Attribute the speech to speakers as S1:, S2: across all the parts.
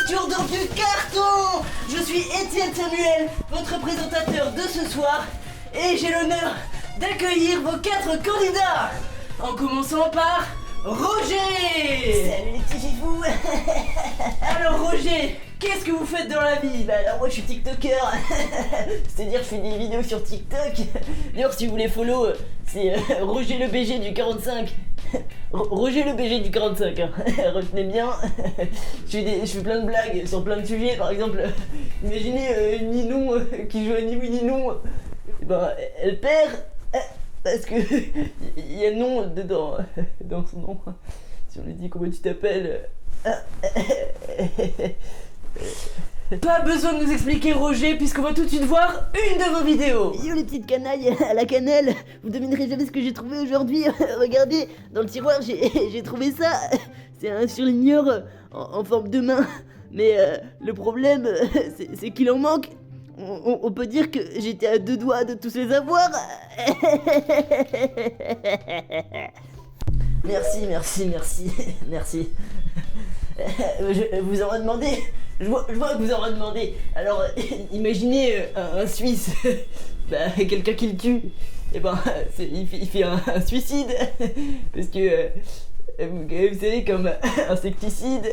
S1: question dans du carton. Je suis Étienne Samuel, votre présentateur de ce soir, et j'ai l'honneur d'accueillir vos 4 candidats. En commençant par Roger.
S2: Salut les petits fifous.
S1: Alors Roger, qu'est-ce que vous faites dans la vie?
S2: Bah alors moi je suis tiktoker. C'est-à-dire je fais des vidéos sur TikTok. D'ailleurs si vous voulez follow, c'est Roger le BG du 45. Roger le BG du 45 hein. Retenez bien. Je fais plein de blagues sur plein de sujets. Par exemple, imaginez Ninon qui joue à Ni oui ni non. Ben, elle perd parce que il y a non dedans dans son nom. Si on lui dit comment tu t'appelles.
S1: Pas besoin de nous expliquer Roger, puisqu'on va tout de suite voir une de vos vidéos.
S2: Yo les petites canailles à la cannelle, vous devinerez jamais ce que j'ai trouvé aujourd'hui. Regardez, dans le tiroir j'ai trouvé ça. C'est un surligneur en forme de main. Mais le problème, c'est qu'il en manque. On peut dire que j'étais à 2 doigts de tous les avoir. Merci. Je vous en demandé. Je vois que vous en demandé. Alors, imaginez un Suisse, quelqu'un qui le tue. Et ben, il fait un suicide. Parce que, vous savez, comme insecticide.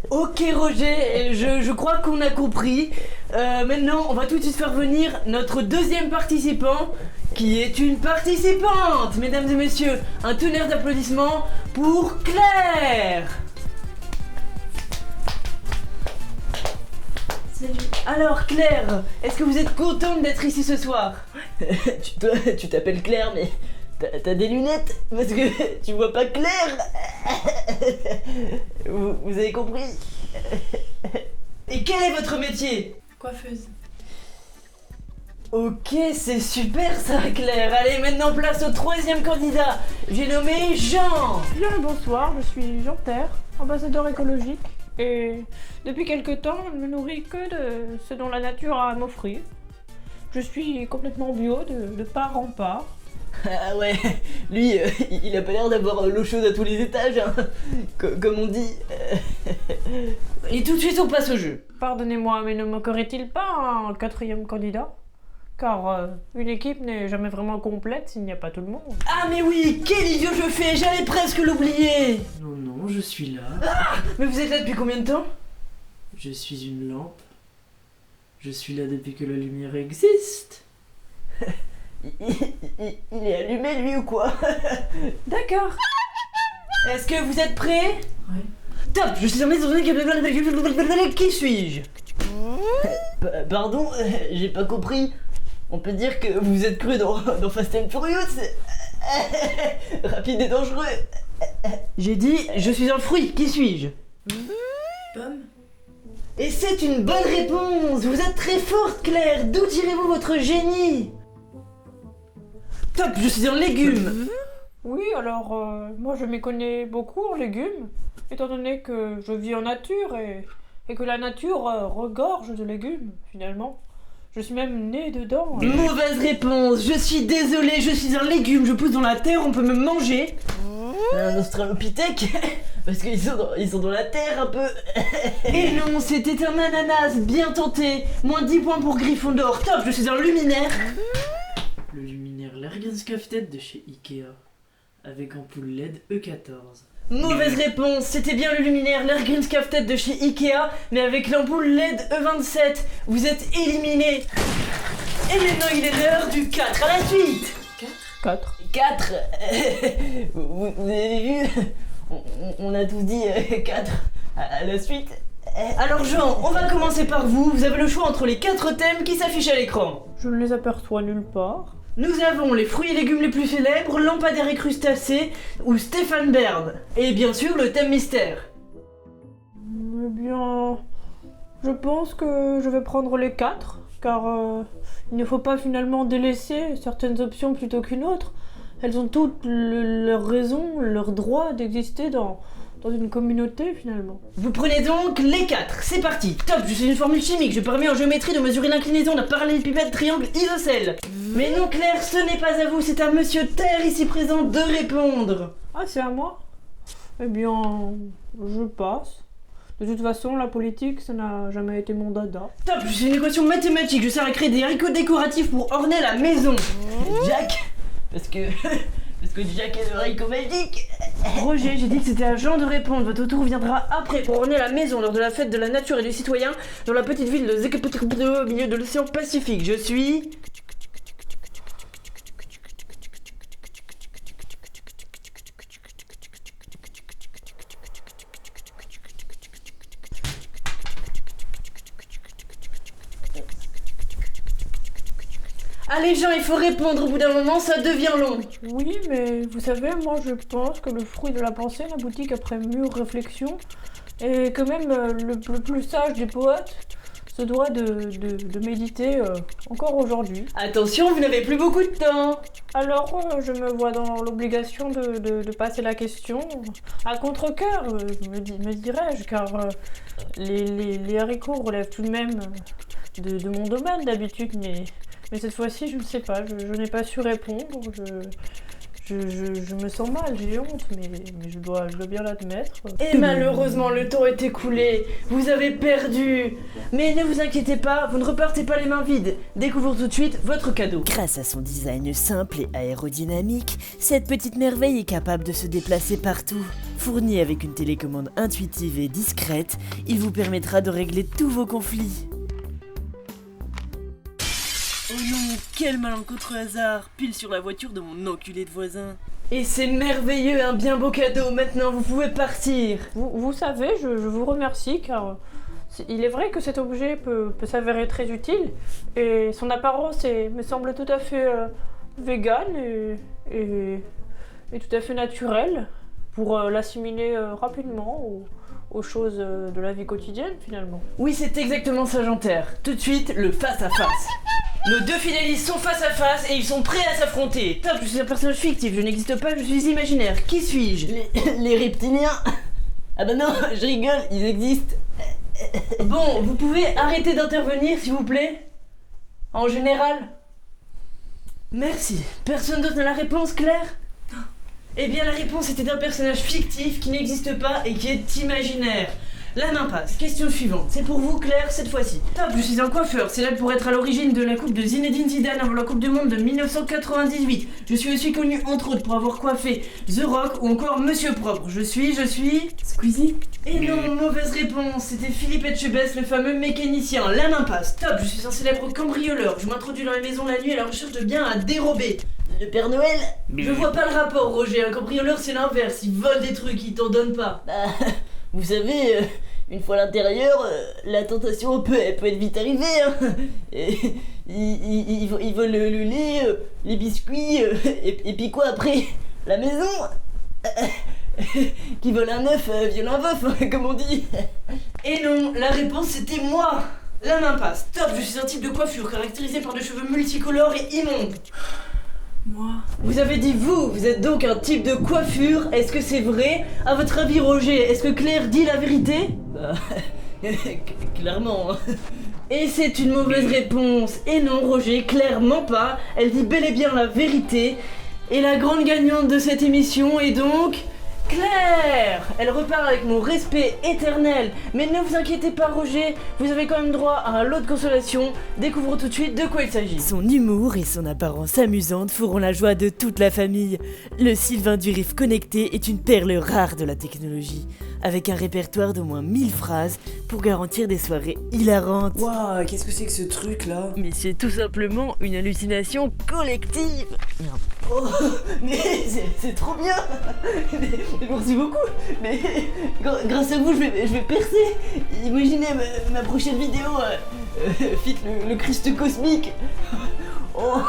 S1: Ok Roger, je crois qu'on a compris. Maintenant, on va tout de suite faire venir notre deuxième participant, qui est une participante. Mesdames et messieurs, un tonnerre d'applaudissements pour Claire.
S3: Salut.
S1: Alors Claire, est-ce que vous êtes contente d'être ici ce soir?
S2: Tu t'appelles Claire, mais t'as des lunettes parce que tu vois pas clair. Vous avez compris?
S1: Et quel est votre métier?
S3: Coiffeuse.
S1: Ok, c'est super ça Claire. Allez, maintenant place au 3e candidat. J'ai nommé Jean.
S4: Bien le bonsoir, je suis Jean Terre, ambassadeur écologique, et depuis quelque temps, je ne me nourris que de ce dont la nature a à m'offrir. Je suis complètement bio, de part en part.
S2: Ah ouais, lui, il a pas l'air d'avoir l'eau chaude à tous les étages, hein, comme on dit.
S1: Et tout de suite on passe au jeu.
S4: Pardonnez-moi, mais ne manquerait-il pas un 4e candidat? Car une équipe n'est jamais vraiment complète s'il n'y a pas tout le monde.
S1: Ah mais oui, quel idiot je fais, j'allais presque l'oublier.
S5: Non, je suis là.
S1: Ah, mais vous êtes là depuis combien de temps?
S5: Je suis une lampe. Je suis là depuis que la lumière existe.
S2: Il est allumé lui ou quoi?
S1: D'accord. Est-ce que vous êtes prêts?
S5: Ouais.
S1: Top, je suis en qui suis-je?
S2: Pardon, j'ai pas compris. On peut dire que vous êtes cru dans Fast and Furious. Rapide et dangereux.
S1: J'ai dit, je suis un fruit, qui suis-je?
S3: Pomme.
S1: Et c'est une bonne réponse. Vous êtes très forte Claire, d'où tirez-vous votre génie? Top, je suis un légume.
S4: Oui, alors moi je m'y connais beaucoup en légumes, étant donné que je vis en nature et que la nature regorge de légumes, finalement. Je suis même né dedans.
S1: Mauvaise réponse, je suis désolé, je suis un légume, je pousse dans la terre, on peut me manger.
S2: Un australopithèque. Parce qu'ils sont dans la terre un peu.
S1: Et non, c'était un ananas, bien tenté. Moins 10 points pour Gryffondor. Top, je suis un luminaire.
S5: Le luminaire Lergenskaftet de chez Ikea. Avec ampoule LED E14.
S1: Mauvaise réponse, c'était bien le luminaire Lergenskaftet de chez Ikea, mais avec l'ampoule LED E27. Vous êtes éliminé. Et maintenant il est l'heure du 4 à la suite.
S4: 4.
S2: 4. Vous avez vu? On a tous dit 4 à la suite.
S1: Alors Jean, on va commencer par vous. Vous avez le choix entre les 4 thèmes qui s'affichent à l'écran.
S4: Je ne les aperçois nulle part.
S1: Nous avons les fruits et légumes les plus célèbres, lampadaires et crustacés, ou Stéphane Bern. Et bien sûr le thème mystère.
S4: Eh bien, je pense que je vais prendre les 4, car il ne faut pas finalement délaisser certaines options plutôt qu'une autre. Elles ont toutes leur raison, leur droit d'exister dans une communauté finalement.
S1: Vous prenez donc les 4, c'est parti. Top, je suis une formule chimique, je permets en géométrie de mesurer l'inclinaison d'un parallélépipède triangle isocèle. Mais non Claire, ce n'est pas à vous, c'est à Monsieur Terre ici présent de répondre.
S4: Ah, c'est à moi? Eh bien, je passe. De toute façon, la politique, ça n'a jamais été mon dada.
S1: Top, je suis une équation mathématique, je sers à créer des haricots décoratifs pour orner la maison.
S2: Jack, parce que Jack est le haricot magique.
S1: Roger, j'ai dit que c'était à Jean de répondre. Votre tour viendra après pour orner la maison lors de la fête de la nature et du citoyen dans la petite ville de Zekapotepdo au milieu de l'océan Pacifique. Je suis... Allez Jean, il faut répondre, au bout d'un moment ça devient long.
S4: Oui, mais vous savez, moi je pense que le fruit de la pensée n'aboutit qu'après mûre réflexion, et que même le plus sage des poètes se doit de méditer encore aujourd'hui.
S1: Attention, vous n'avez plus beaucoup de temps.
S4: Alors je me vois dans l'obligation de passer la question à contre-cœur, me dirais-je, car les haricots relèvent tout de même de mon domaine d'habitude, mais cette fois-ci, je ne sais pas, je n'ai pas su répondre, je me sens mal, j'ai honte, mais je dois bien l'admettre.
S1: Et malheureusement, le temps est écoulé, vous avez perdu. Mais ne vous inquiétez pas, vous ne repartez pas les mains vides. Découvrons tout de suite votre cadeau.
S2: Grâce à son design simple et aérodynamique, cette petite merveille est capable de se déplacer partout. Fourni avec une télécommande intuitive et discrète, il vous permettra de régler tous vos conflits. Oh non, quel malencontreux hasard, pile sur la voiture de mon enculé de voisin.
S1: Et c'est merveilleux, un bien beau cadeau, maintenant vous pouvez partir.
S4: Vous savez, je vous remercie, car il est vrai que cet objet peut s'avérer très utile, et son apparence me semble tout à fait végane et tout à fait naturelle pour l'assimiler rapidement aux choses de la vie quotidienne, finalement.
S1: Oui, c'est exactement ça, Jean-Terre. Tout de suite, le face-à-face. Nos deux finalistes sont face à face et ils sont prêts à s'affronter. Top, je suis un personnage fictif, je n'existe pas, je suis imaginaire. Qui suis-je?
S2: Les reptiliens. Ah bah non, je rigole, ils existent.
S1: Bon, vous pouvez arrêter d'intervenir, s'il vous plaît? En général? Merci. Personne d'autre n'a la réponse, Claire? Eh bien, la réponse était d'un personnage fictif qui n'existe pas et qui est imaginaire. La main passe. Question suivante. C'est pour vous, Claire, cette fois-ci. Top, je suis un coiffeur, célèbre pour être à l'origine de la coupe de Zinedine Zidane avant la Coupe du Monde de 1998. Je suis aussi connu, entre autres, pour avoir coiffé The Rock ou encore Monsieur Propre. Je suis...
S5: Squeezie?
S1: Et non, mauvaise réponse. C'était Philippe Etchebest, le fameux mécanicien. La main passe. Top, je suis un célèbre cambrioleur. Je m'introduis dans les maisons la nuit à la recherche de biens à dérober.
S2: Le Père Noël.
S1: Je vois pas le rapport, Roger. Un cambrioleur, c'est l'inverse. Il vole des trucs, il t'en donne pas.
S2: Bah, vous savez, une fois à l'intérieur, la tentation peut être vite arrivée. Hein. Et, ils volent le lait, les biscuits, et puis quoi après? La maison. Qui vole un œuf, viole un veuf, hein, comme on dit.
S1: Et non, la réponse c'était moi. La main passe. Top, je suis un type de coiffure caractérisé par des cheveux multicolores et immondes.
S5: Moi?
S1: Vous avez dit vous êtes donc un type de coiffure. Est-ce que c'est vrai? À votre avis, Roger, est-ce que Claire dit la vérité?
S2: Bah, clairement. Hein.
S1: Et c'est une mauvaise réponse. Et non, Roger, clairement pas. Elle dit bel et bien la vérité. Et la grande gagnante de cette émission est donc... Claire! Elle repart avec mon respect éternel. Mais ne vous inquiétez pas, Roger, vous avez quand même droit à un lot de consolation. Découvrons tout de suite de quoi il s'agit.
S2: Son humour et son apparence amusante feront la joie de toute la famille. Le Sylvain du Riff connecté est une perle rare de la technologie, avec un répertoire d'au moins 1000 phrases pour garantir des soirées hilarantes.
S5: Waouh, qu'est-ce que c'est que ce truc là?
S2: Mais c'est tout simplement une hallucination collective. Oh, mais c'est trop bien. Merci beaucoup. Mais grâce à vous, je vais percer. Imaginez ma prochaine vidéo, fit le Christ cosmique. Oh,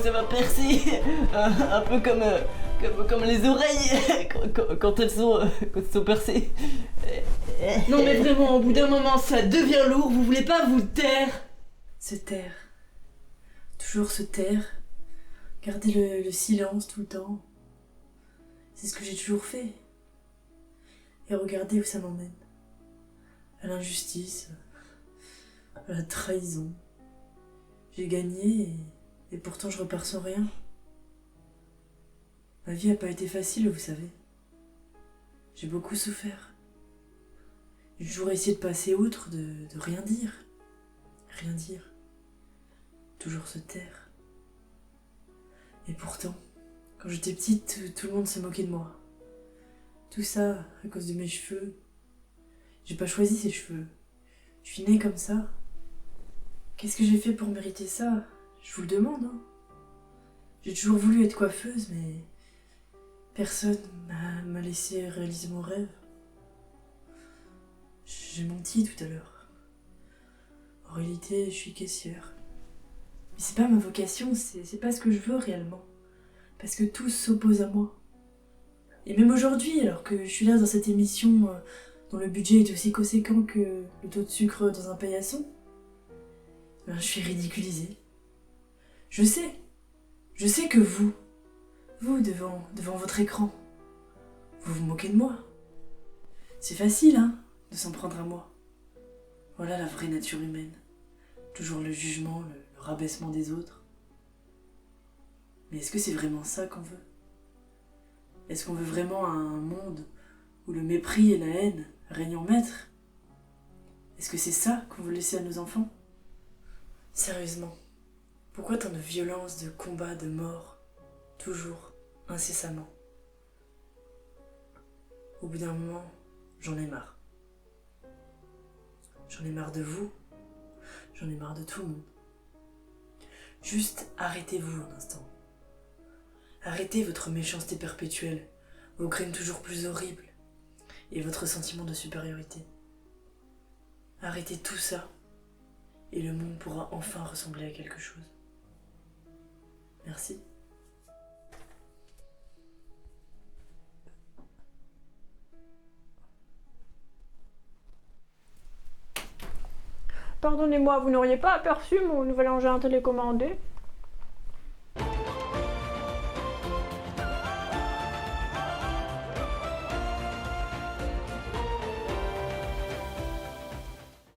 S2: ça va percer. Un peu comme les oreilles quand elles sont percées.
S1: Non mais vraiment, au bout d'un moment, ça devient lourd. Vous voulez pas vous taire?
S5: Se taire. Toujours se taire. Garder le silence tout le temps. C'est ce que j'ai toujours fait. Et regardez où ça m'emmène. À l'injustice, à la trahison. J'ai gagné et pourtant je repars sans rien. Ma vie n'a pas été facile, vous savez. J'ai beaucoup souffert. J'ai toujours essayé de passer outre, de rien dire. Rien dire. Toujours se taire. Et pourtant, quand j'étais petite, tout le monde se moquait de moi. Tout ça à cause de mes cheveux. J'ai pas choisi ces cheveux. Je suis née comme ça. Qu'est-ce que j'ai fait pour mériter ça? Je vous le demande, hein. J'ai toujours voulu être coiffeuse, mais personne m'a laissé réaliser mon rêve. J'ai menti tout à l'heure. En réalité, je suis caissière. Mais c'est pas ma vocation, c'est pas ce que je veux réellement. Parce que tout s'oppose à moi. Et même aujourd'hui, alors que je suis là dans cette émission dont le budget est aussi conséquent que le taux de sucre dans un paillasson, ben, je suis ridiculisée. Je sais que vous devant votre écran, vous vous moquez de moi. C'est facile, hein, de s'en prendre à moi. Voilà la vraie nature humaine. Toujours le jugement, le rabaissement des autres. Mais est-ce que c'est vraiment ça qu'on veut? Est-ce qu'on veut vraiment un monde où le mépris et la haine règnent en maître? Est-ce que c'est ça qu'on veut laisser à nos enfants? Sérieusement, pourquoi tant de violence, de combats, de morts? Toujours, incessamment. Au bout d'un moment, j'en ai marre. J'en ai marre de vous. J'en ai marre de tout le monde. Juste arrêtez-vous un instant. Arrêtez votre méchanceté perpétuelle, vos crimes toujours plus horribles et votre sentiment de supériorité. Arrêtez tout ça et le monde pourra enfin ressembler à quelque chose. Merci.
S4: Pardonnez-moi, vous n'auriez pas aperçu mon nouvel engin télécommandé?